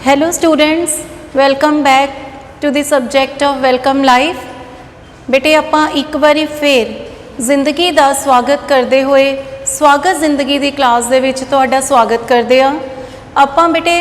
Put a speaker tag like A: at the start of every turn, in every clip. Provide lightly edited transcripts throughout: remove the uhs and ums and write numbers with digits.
A: Hello students, welcome back to the subject of welcome life। बेटे आपां एक बारी फिर जिंदगी का स्वागत करते हुए स्वागत जिंदगी की क्लास दे विच तुहाडा स्वागत करते हैं। आपां बेटे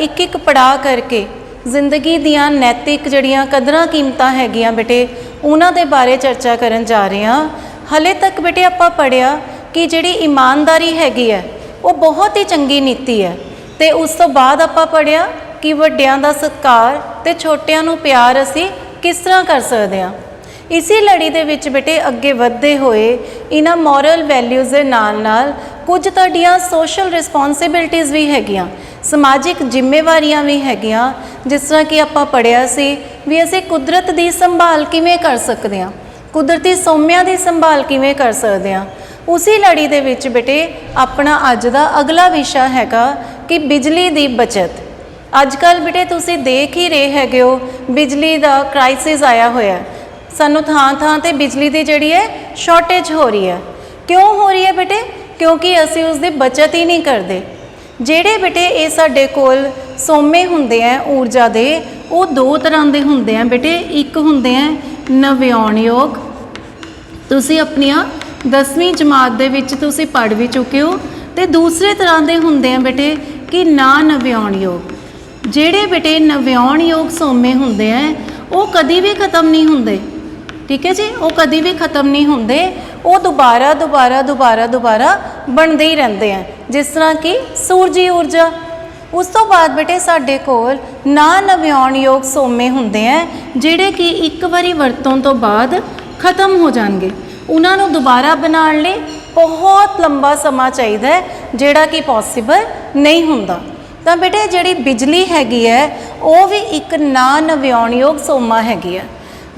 A: एक एक पड़ाव करके जिंदगी दियां नैतिक जड़ियां कदरां कीमतां हैगियां बेटे उन्हां दे बारे चर्चा करन जा रहे हैं। हले तक बेटे आपां पढ़िया कि जिहड़ी ईमानदारी हैगी है वो बहुत ही चंगी नीति है, तो उस तो बाद आपां पढ़िया कि वड्डियां दा सत्कार ते छोटियां नूं प्यार असीं किस तरह कर सकते हैं। इसी लड़ी दे विच बेटे अगे वधदे होए इन्हां मॉरल वैल्यूज़ दे नाल नाल कुछ तुहाडीआं सोशल रिस्पोंसिबिलिटीज़ भी हैगियां, समाजिक जिम्मेवारियां भी हैगियां। जिस तरह कि आपां पढ़िया सी भी असीं कुदरत दी संभाल किवें कर सकदे हां, कुदरती सोमिਆਂ दी संभाल किवें कर सकदे हां। उसी लड़ी दे विच बेटे अपना अज दा अगला विशा हैगा कि बिजली दी बचत। अजकल बेटे तुसी देख ही रहे हैगे हो बिजली दा क्राइसिस आया होया, सानू थां थां ते बिजली दी जिहड़ी है शॉर्टेज हो रही है। क्यों हो रही है बेटे? क्योंकि असी उसकी बचत ही नहीं करते। ਜਿਹੜੇ बेटे ये साडे कोल सोमे हुंदे हैं ऊर्जा दे, वो दो तरह के हुंदे हैं बेटे। एक हुंदे हैं नव्याणयोग, तुसी अपनियां 10वीं जमात दे विच तुसी पढ़ भी चुके हो, तो दूसरे तरह के हुंदे हैं बेटे कि ना नव्याणयोग। ਜਿਹੜੇ बेटे नव्याणयोग सोमे हुंदे हैं वो कभी भी ख़त्म नहीं हुंदे, ठीक है जी, वो कभी भी ख़त्म नहीं होंगे, वो दोबारा दोबारा दोबारा दोबारा बनते ही रहते हैं, जिस तरह कि सूरजी ऊर्जा। उस तो बाद बेटे साडे कोल ना नव्याणयोग सोमे होंगे हैं जिहड़े कि एक बारी वरतों तो बाद ख़त्म हो जाएंगे। उन्होंने दोबारा बनाने लई बहुत लंबा समा चाहिए जिहड़ा कि पॉसिबल नहीं हुंदा। तो बेटे जिहड़ी बिजली हैगी है वो भी एक ना नव्याणयोग सोमा हैगी है।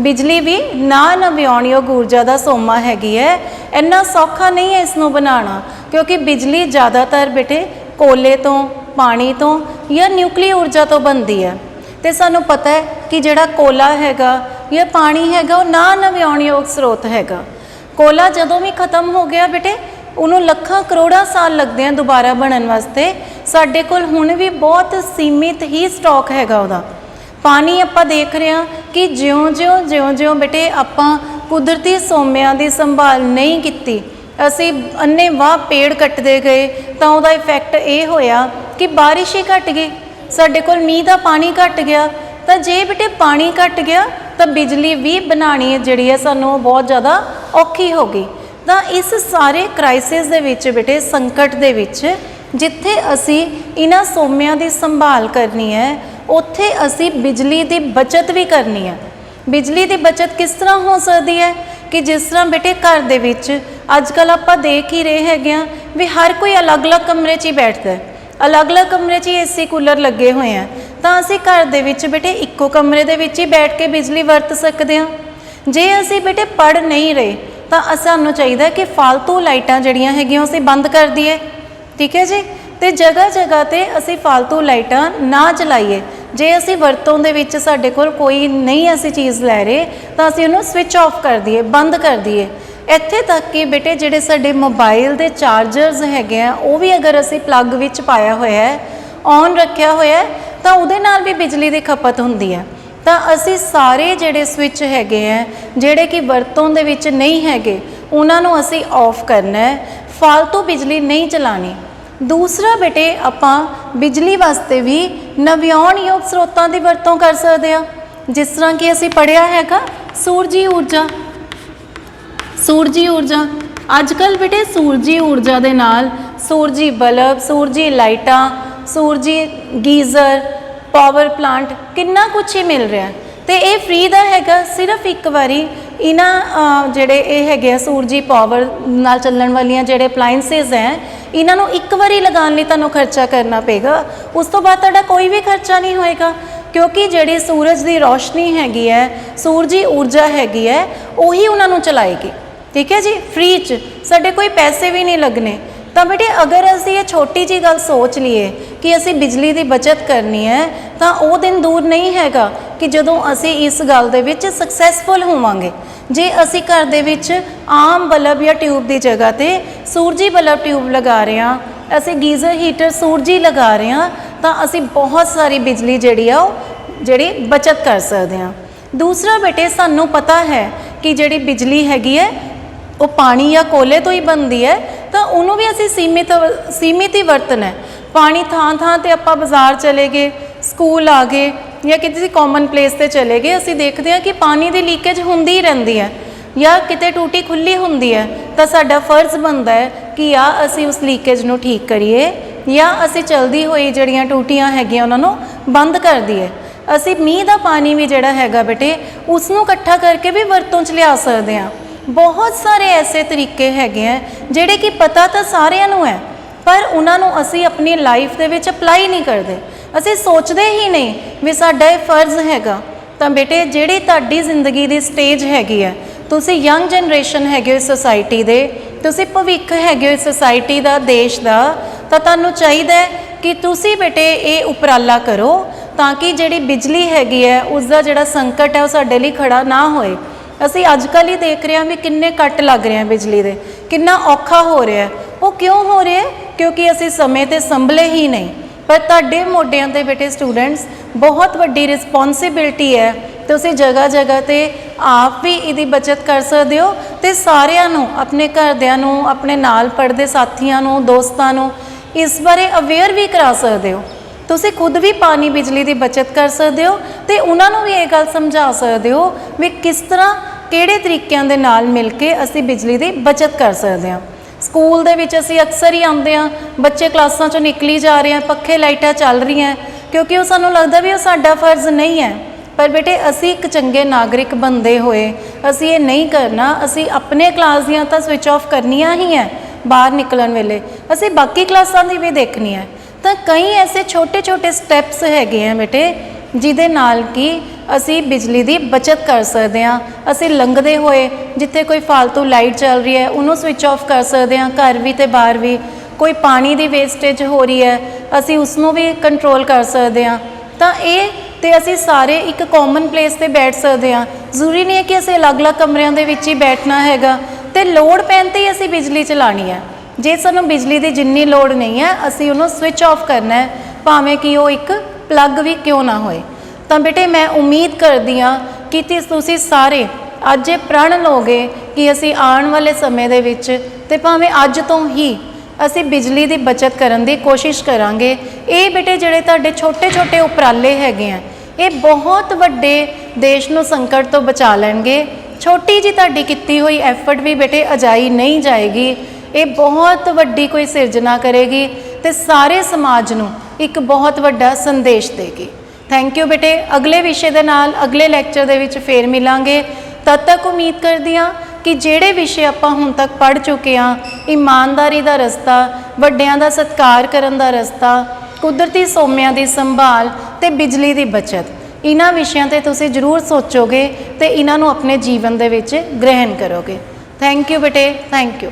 A: बिजली भी ना नव्याणयोग ऊर्जा का सोमा हैगी है। इन्ना सौखा नहीं है इसनों बनाना, क्योंकि बिजली ज़्यादातर बेटे कोले तो, पानी तो या न्यूक्ली ऊर्जा तो बनती है। तो सानू पता है कि जिहड़ा कोला हैगा या पानी हैगा वो ना नव्याणयोग स्रोत हैगा। कोला जदों भी ख़त्म हो गया बेटे उन्होंने लखां करोड़ां साल लगते हैं दोबारा बनने वास्ते। साडे कोल हुण भी बहुत सीमित ही स्टॉक हैगा उहदा। पानी आपां देख रहे हैं कि ज्यों-ज्यों बेटे आपां कुदरती सोमिਆਂ ਦੀ संभाल नहीं की, असी अन्ने वाह पेड़ कटते गए, तो उहदा इफैक्ट ये होया कि बारिश ही घट गई, साडे कोल मींह दा पानी घट गया। तो जे बेटे पानी घट गया तो बिजली भी बनानी जिहड़ी है सानू बहुत ज़्यादा औखी हो गई। तो इस सारे क्राइसिस दे विच बेटे संकट दे विच जिथे असी इन्हां सोमिਆਂ ਦੀ संभाल करनी है उत्थे असी बिजली की बचत भी करनी है। बिजली की बचत किस तरह हो सकती है कि जिस तरह बेटे घर दे विच अजकल आपां देख ही रहे हैगे भी हर कोई अलग अलग कमरे च ही बैठता है, अलग अलग कमरे च ही एसी कूलर लगे हुए हैं। तो असी घर दे विच बेटे इक्को कमरे दे विच ही बैठ के बिजली वरत सकते हैं। जे असी बेटे पढ़ नहीं रहे तो सानू चाहिए कि फालतू लाइटां जिहड़ियां हैगियां असी बंद कर दिए, ठीक है जी। तो जगह जगह ते असी फालतू लाइटां ना चलाइए। जे असी वरतों दे विच साडे कोल कोई नहीं असी चीज़ लै रहे तो असी उन्होंने स्विच ऑफ कर दिए, बंद कर दिए। इत्थे तक कि बेटे जिहड़े साडे मोबाइल दे चार्जर्स हैगे आ वो भी अगर असी प्लग विच पाया होया है, ऑन रखिया होया है, तो उहदे नाल भी बिजली की खपत हुंदी है। तो असी सारे जिहड़े स्विच हैगे हैं जिहड़े कि वरतों दे विच नहीं हैगे उन्हां नूं असी ऑफ करना है, फालतू बिजली नहीं चलानी। दूसरा बेटे आपां बिजली वास्ते भी नव्याणयोग स्रोतां की वरतों कर सकते हैं, जिस तरह कि असी पढ़िया हैगा सूरजी ऊर्जा। सूरजी ऊर्जा अजकल बेटे सूरजी ऊर्जा दे नाल सूरजी बल्ब, सूरजी लाइटां, सूरजी गीज़र, पावर प्लांट कितना कुछ ही मिल रहा है। तो ये फ्री का हैगा, सिर्फ एक बारी इन्हां जिहड़े ये हैगे सूरजी पावर नाल चलण वालियां जिहड़े अप्लायंसिस हैं इन्हां नूं एक बारी लगाने लई तुहानूं खर्चा करना पेगा, उस तो बाद तुहाडा कोई भी खर्चा नहीं होएगा, क्योंकि जिहड़ी सूरज की रोशनी हैगी है, सूरजी ऊर्जा हैगी है, उही उन्हां नूं चलाएगी, ठीक है जी, फ्री च, साडे कोई पैसे भी नहीं लगने। तो बेटे अगर असी ये छोटी जी गल सोच लीए कि असी बिजली की बचत करनी है तो वो दिन दूर नहीं हैगा कि जदों असी इस गल दे विच सक्सैसफुल होवांगे। जे असी घर दे विच आम बल्ब या ट्यूब की जगह ते सूरजी बल्ब ट्यूब लगा रहे हैं, असी गीज़र हीटर सूरजी लगा रहे हैं, ਤਾਂ ਅਸੀਂ ਬਹੁਤ ਸਾਰੀ ਬਿਜਲੀ ਜਿਹੜੀ ਆ ਉਹ ਜਿਹੜੀ ਬਚਤ ਕਰ ਸਕਦੇ ਹਾਂ। ਦੂਸਰਾ ਬੇਟੇ ਸਾਨੂੰ ਪਤਾ ਹੈ ਕਿ ਜਿਹੜੀ ਬਿਜਲੀ ਹੈਗੀ ਹੈ ਉਹ ਪਾਣੀ ਜਾਂ ਕੋਲੇ ਤੋਂ ਹੀ ਬਣਦੀ ਹੈ, ਤਾਂ ਉਹਨੂੰ ਵੀ ਅਸੀਂ ਸੀਮਿਤ ਹੀ ਵਰਤਣਾ ਹੈ। ਪਾਣੀ ਥਾਂ ਤੇ ਆਪਾਂ ਬਾਜ਼ਾਰ ਚਲੇ ਗਏ, ਸਕੂਲ ਆ ਗਏ ਜਾਂ ਕਿਸੇ ਕਾਮਨ ਪਲੇਸ ਤੇ ਚਲੇ ਗਏ, ਅਸੀਂ ਦੇਖਦੇ ਹਾਂ ਕਿ ਪਾਣੀ ਦੀ ਲੀਕੇਜ ਹੁੰਦੀ ਹੀ ਰਹਿੰਦੀ ਹੈ ਜਾਂ ਕਿਤੇ ਟੂਟੀ ਖੁੱਲੀ ਹੁੰਦੀ ਹੈ, ਤਾਂ ਸਾਡਾ ਫਰਜ਼ ਬਣਦਾ ਹੈ ਕਿ ਅਸੀਂ ਉਸ ਲੀਕੇਜ ਨੂੰ ਠੀਕ ਕਰੀਏ ਜਾਂ ਅਸੀਂ ਚਲਦੀ ਹੋਈ ਜਿਹੜੀਆਂ ਟੂਟੀਆਂ ਹੈਗੀਆਂ ਉਹਨਾਂ ਨੂੰ ਬੰਦ ਕਰ ਦਈਏ। ਅਸੀਂ ਮੀਂਹ ਦਾ ਪਾਣੀ ਵੀ ਜਿਹੜਾ ਹੈਗਾ ਬੇਟੇ ਉਸ ਨੂੰ ਇਕੱਠਾ ਕਰਕੇ ਵੀ ਵਰਤੋਂ 'ਚ ਲਿਆ ਸਕਦੇ ਹਾਂ। ਬਹੁਤ ਸਾਰੇ ਐਸੇ ਤਰੀਕੇ ਹੈਗੇ ਆ ਜਿਹੜੇ ਕਿ ਪਤਾ ਤਾਂ ਸਾਰਿਆਂ ਨੂੰ ਹੈ, ਪਰ ਉਹਨਾਂ ਨੂੰ ਅਸੀਂ ਆਪਣੀ ਲਾਈਫ ਦੇ ਵਿੱਚ ਅਪਲਾਈ ਨਹੀਂ ਕਰਦੇ। ਅਸੀਂ ਸੋਚਦੇ ਹੀ ਨਹੀਂ ਵੀ ਸਾਡਾ ਇਹ ਫਰਜ਼ ਹੈਗਾ। ਤਾਂ ਬੇਟੇ ਜਿਹੜੀ ਤੁਹਾਡੀ ਜ਼ਿੰਦਗੀ ਦੀ ਸਟੇਜ ਹੈਗੀ ਹੈ, ਤੁਸੀਂ ਯੰਗ ਜਨਰੇਸ਼ਨ ਹੈਗੇ ਹੋ ਸੋਸਾਇਟੀ ਦੇ, ਤੁਸੀਂ ਭਵਿੱਖ ਹੈਗੇ ਹੋ ਸੋਸਾਇਟੀ ਦਾ, ਦੇਸ਼ ਦਾ, ਤਾਂ ਤੁਹਾਨੂੰ ਚਾਹੀਦਾ ਹੈ ਕਿ ਤੁਸੀਂ ਬੇਟੇ ਇਹ ਉਪਰਾਲਾ ਕਰੋ ਤਾਂ ਕਿ ਜਿਹੜੀ ਬਿਜਲੀ ਹੈਗੀ ਹੈ ਉਸ ਦਾ ਜਿਹੜਾ ਸੰਕਟ ਹੈ ਉਹ ਸਾਡੇ ਲਈ ਖੜਾ ਨਾ ਹੋਏ। ਅਸੀਂ ਅੱਜ ਕੱਲ੍ਹ ਹੀ ਦੇਖ ਰਹੇ ਹਾਂ ਵੀ ਕਿੰਨੇ ਕੱਟ ਲੱਗ ਰਹੇ ਆ ਬਿਜਲੀ ਦੇ, ਕਿੰਨਾ ਔਖਾ ਹੋ ਰਿਹਾ। ਉਹ ਕਿਉਂ ਹੋ ਰਿਹਾ? ਕਿਉਂਕਿ ਅਸੀਂ ਸਮੇਂ 'ਤੇ ਸੰਭਲੇ ਹੀ ਨਹੀਂ। ਪਰ ਤੁਹਾਡੇ ਮੋਢਿਆਂ 'ਤੇ ਬੇਟੇ ਸਟੂਡੈਂਟਸ ਬਹੁਤ ਵੱਡੀ ਰਿਸਪੌਂਸਿਬਿਲਟੀ ਹੈ। ਤੁਸੀਂ ਜਗ੍ਹਾ ਜਗ੍ਹਾ 'ਤੇ ਆਪ ਵੀ ਇਹਦੀ ਬਚਤ ਕਰ ਸਕਦੇ ਹੋ ਅਤੇ ਸਾਰਿਆਂ ਨੂੰ, ਆਪਣੇ ਘਰਦਿਆਂ ਨੂੰ, ਆਪਣੇ ਨਾਲ ਪੜ੍ਹਦੇ ਸਾਥੀਆਂ ਨੂੰ, ਦੋਸਤਾਂ ਨੂੰ ਇਸ ਬਾਰੇ ਅਵੇਅਰ ਵੀ ਕਰਾ ਸਕਦੇ ਹੋ। ਤੁਸੀਂ ਖੁਦ ਵੀ ਪਾਣੀ ਬਿਜਲੀ ਦੀ ਬਚਤ ਕਰ ਸਕਦੇ ਹੋ ਅਤੇ ਉਹਨਾਂ ਨੂੰ ਵੀ ਇਹ ਗੱਲ ਸਮਝਾ ਸਕਦੇ ਹੋ ਵੀ ਕਿਸ ਤਰ੍ਹਾਂ, ਕਿਹੜੇ ਤਰੀਕਿਆਂ ਦੇ ਨਾਲ ਮਿਲ ਕੇ ਅਸੀਂ ਬਿਜਲੀ ਦੀ ਬਚਤ ਕਰ ਸਕਦੇ ਹਾਂ। ਸਕੂਲ ਦੇ ਵਿੱਚ ਅਸੀਂ ਅਕਸਰ ਹੀ ਆਉਂਦੇ ਹਾਂ, ਬੱਚੇ ਕਲਾਸਾਂ 'ਚੋਂ ਨਿਕਲੀ ਜਾ ਰਹੇ ਆ, ਪੱਖੇ ਲਾਈਟਾਂ ਚੱਲ ਰਹੀਆਂ, ਕਿਉਂਕਿ ਉਹ ਸਾਨੂੰ ਲੱਗਦਾ ਵੀ ਉਹ ਸਾਡਾ ਫਰਜ਼ ਨਹੀਂ ਹੈ। ਪਰ ਬੇਟੇ ਅਸੀਂ ਇੱਕ ਚੰਗੇ ਨਾਗਰਿਕ ਬਣਦੇ ਹੋਏ ਅਸੀਂ ਇਹ ਨਹੀਂ ਕਰਨਾ। ਅਸੀਂ ਆਪਣੇ ਕਲਾਸ ਦੀਆਂ ਤਾਂ ਸਵਿਚ ਆਫ ਕਰਨੀਆਂ ਹੀ ਹੈ, ਬਾਹਰ ਨਿਕਲਣ ਵੇਲੇ ਅਸੀਂ ਬਾਕੀ ਕਲਾਸਾਂ ਦੀ ਵੀ ਦੇਖਣੀ ਹੈ। ਤਾਂ ਕਈ ਐਸੇ ਛੋਟੇ ਛੋਟੇ ਸਟੈਪਸ ਹੈਗੇ ਆ ਬੇਟੇ ਜਿਹਦੇ ਨਾਲ ਕਿ ਅਸੀਂ ਬਿਜਲੀ ਦੀ ਬਚਤ ਕਰ ਸਕਦੇ ਹਾਂ। ਅਸੀਂ ਲੰਘਦੇ ਹੋਏ ਜਿੱਥੇ ਕੋਈ ਫਾਲਤੂ ਲਾਈਟ ਚੱਲ ਰਹੀ ਹੈ ਉਹਨੂੰ ਸਵਿਚ ਆਫ ਕਰ ਸਕਦੇ ਹਾਂ, ਘਰ ਵੀ ਅਤੇ ਬਾਹਰ ਵੀ। ਕੋਈ ਪਾਣੀ ਦੀ ਵੇਸਟੇਜ ਹੋ ਰਹੀ ਹੈ ਅਸੀਂ ਉਸ ਨੂੰ ਵੀ ਕੰਟਰੋਲ ਕਰ ਸਕਦੇ ਹਾਂ। ਤਾਂ ਇਹ ਤੇ ਅਸੀਂ ਸਾਰੇ ਇੱਕ ਕਾਮਨ ਪਲੇਸ 'ਤੇ ਬੈਠ ਸਕਦੇ ਹਾਂ। ਜ਼ਰੂਰੀ ਨਹੀਂ ਹੈ ਕਿ ਅਸੀਂ ਅਲੱਗ-ਅਲੱਗ ਕਮਰਿਆਂ ਦੇ ਵਿੱਚ ਹੀ ਬੈਠਣਾ ਹੈਗਾ ਅਤੇ ਲੋੜ ਪੈਣ 'ਤੇ ਹੀ ਅਸੀਂ ਬਿਜਲੀ ਚਲਾਉਣੀ ਹੈ। ਜੇ ਸਾਨੂੰ ਬਿਜਲੀ ਦੀ ਜਿੰਨੀ ਲੋੜ ਨਹੀਂ ਹੈ ਅਸੀਂ ਉਹਨੂੰ ਸਵਿਚ ਆਫ ਕਰਨਾ ਹੈ, ਭਾਵੇਂ ਕਿ ਉਹ ਇੱਕ ਪਲੱਗ ਵੀ ਕਿਉਂ ਨਾ ਹੋਏ। ਤਾਂ ਬੇਟੇ ਮੈਂ ਉਮੀਦ ਕਰਦੀ ਹਾਂ ਕਿ ਤੁਸੀਂ ਸਾਰੇ ਅੱਜ ਇਹ ਪ੍ਰਣ ਲਓਗੇ ਕਿ ਅਸੀਂ ਆਉਣ ਵਾਲੇ ਸਮੇਂ ਦੇ ਵਿੱਚ ਅਤੇ ਭਾਵੇਂ ਅੱਜ ਤੋਂ ਹੀ ਅਸੀਂ ਬਿਜਲੀ ਦੀ ਬਚਤ ਕਰਨ ਦੀ ਕੋਸ਼ਿਸ਼ ਕਰਾਂਗੇ। ਇਹ ਬੇਟੇ ਜਿਹੜੇ ਤੁਹਾਡੇ ਛੋਟੇ ਛੋਟੇ ਉਪਰਾਲੇ ਹੈਗੇ ਆ ਇਹ ਬਹੁਤ ਵੱਡੇ ਦੇਸ਼ ਨੂੰ ਸੰਕਟ ਤੋਂ ਬਚਾ ਲੈਣਗੇ। ਛੋਟੀ ਜਿਹੀ ਤੁਹਾਡੀ ਕੀਤੀ ਹੋਈ ਐਫਰਟ ਵੀ ਬੇਟੇ ਅਜਾਈ ਨਹੀਂ ਜਾਏਗੀ, ਇਹ ਬਹੁਤ ਵੱਡੀ ਕੋਈ ਸਿਰਜਣਾ ਕਰੇਗੀ ਅਤੇ ਸਾਰੇ ਸਮਾਜ ਨੂੰ ਇੱਕ ਬਹੁਤ ਵੱਡਾ ਸੰਦੇਸ਼ ਦੇਗੀ। ਥੈਂਕ ਯੂ ਬੇਟੇ। ਅਗਲੇ ਵਿਸ਼ੇ ਦੇ ਨਾਲ ਅਗਲੇ ਲੈਕਚਰ ਦੇ ਵਿੱਚ ਫੇਰ ਮਿਲਾਂਗੇ। ਤਦ ਤੱਕ ਉਮੀਦ ਕਰਦੀ ਹਾਂ ਕਿ ਜਿਹੜੇ ਵਿਸ਼ੇ ਆਪਾਂ ਹੁਣ ਤੱਕ ਪੜ੍ਹ ਚੁੱਕੇ ਹਾਂ, ਇਮਾਨਦਾਰੀ ਦਾ ਰਸਤਾ, ਵੱਡਿਆਂ ਦਾ ਸਤਿਕਾਰ ਕਰਨ ਦਾ ਰਸਤਾ, ਕੁਦਰਤੀ ਸੋਮਿਆਂ ਦੀ ਸੰਭਾਲ ਅਤੇ ਬਿਜਲੀ ਦੀ ਬਚਤ, ਇਹਨਾਂ ਵਿਸ਼ਿਆਂ 'ਤੇ ਤੁਸੀਂ ਜ਼ਰੂਰ ਸੋਚੋਗੇ ਅਤੇ ਇਹਨਾਂ ਨੂੰ ਆਪਣੇ ਜੀਵਨ ਦੇ ਵਿੱਚ ਗ੍ਰਹਿਣ ਕਰੋਗੇ। ਥੈਂਕ ਯੂ ਬੇਟੇ, ਥੈਂਕ ਯੂ।